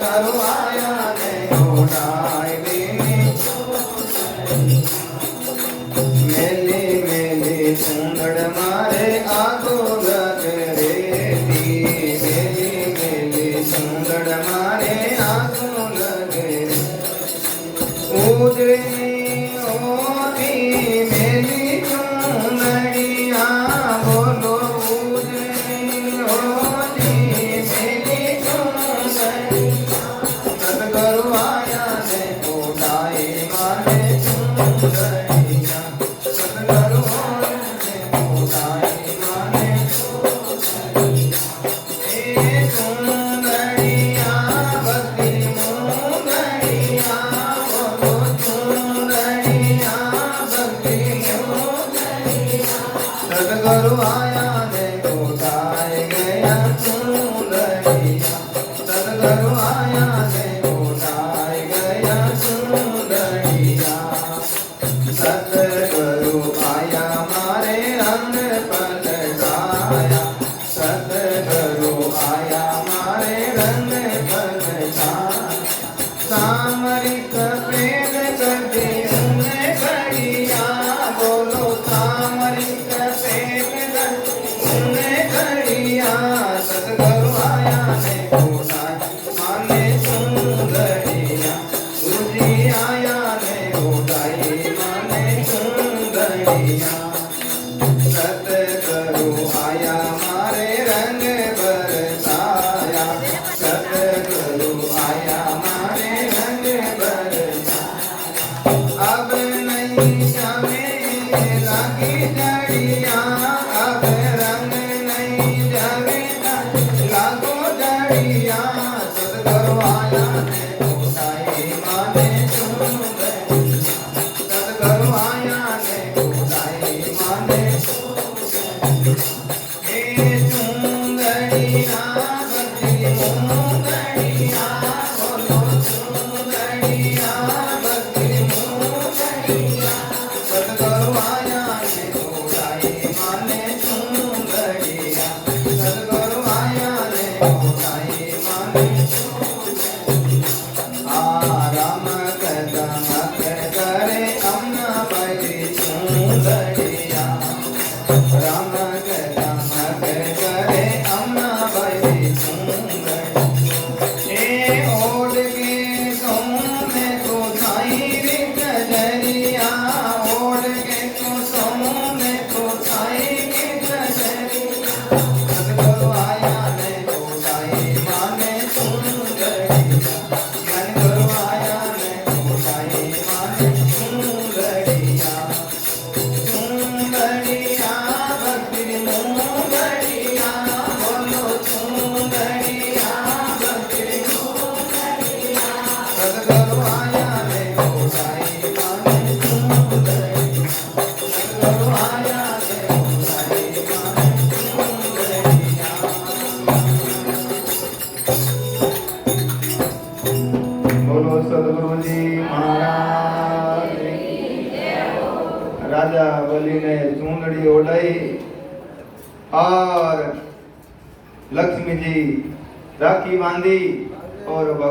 सतगुरु आया ने उठाए देने मेली मेली सुंदर मारे आगो लग रे मेली मेली सुंदर मारे आगो लग रे उजड़े होती मेली चुंदड़िया बोलो उजड़े होती मेली चुंदड़िया सतगुरु आया ने उठाए मारे चुंदड़िया सतगुरु आया ने उठाए मारे चुंदड़िया बकरी मुंदड़िया बोलो चुंदड़िया बकरी मुंदड़िया सतगुरु आया ने उठाए गया चुंदड़िया सतगुरु आया ने उठाए गया चुंदड़िया सतगुरु आया मारे रंग पलटाया सतगुरु आया मारे रंग पलटाया सामरिक प्रेम कर दी उन्हें घड़िया बोलो सामरिक प्रेम कर उन्हें घड़िया सतगुरु आया ने उठाए माने चुंदड़िया गुरुजी आया ने उठाए माने चुंदड़िया सतगुरु आया मारे रंग बरसाया सतगुरु आया मारे रंग बरसाया अब नहीं जावे लागी जड़िया अब रंग नहीं जावे लागो जड़िया सतगुरु आया ने उठाए माने चुंदड़िया सतगुरु आया ने उठाए माने हे चुंदड़िया बकरी मुंदड़िया बोलो चुंदड़िया बकरी मुंदड़िया सतगुरु आया ने उठाए माने चुंदड़िया सतगुरु आया ने उठाए माने राम कदम करे अम्ना बड़ी चुंदड़िया राम कदम करे अम्ना बड़ी चुंदड़िया ओढ़ के सोने को छाई रे कजरिया ओढ़ के सोने को छाई के कजरिया सतगुरु आया ने उठाए माने चुंदड़िया सतगुरु आया ने उठाए माने चुंदड़िया चुंदड़िया बकरी मुंदड़िया बोलो चुंदड़िया बकरी मुंदड़िया सतगुरु आया ने उठाए माने चुंदड़िया सतगुरु आया ने उठाए माने चुंदड़िया बोलो सदगुरु जी महाराज राजा बलि ने चूंदड़ी ओढ़ाई और लक्ष्मी जी राखी बांधी और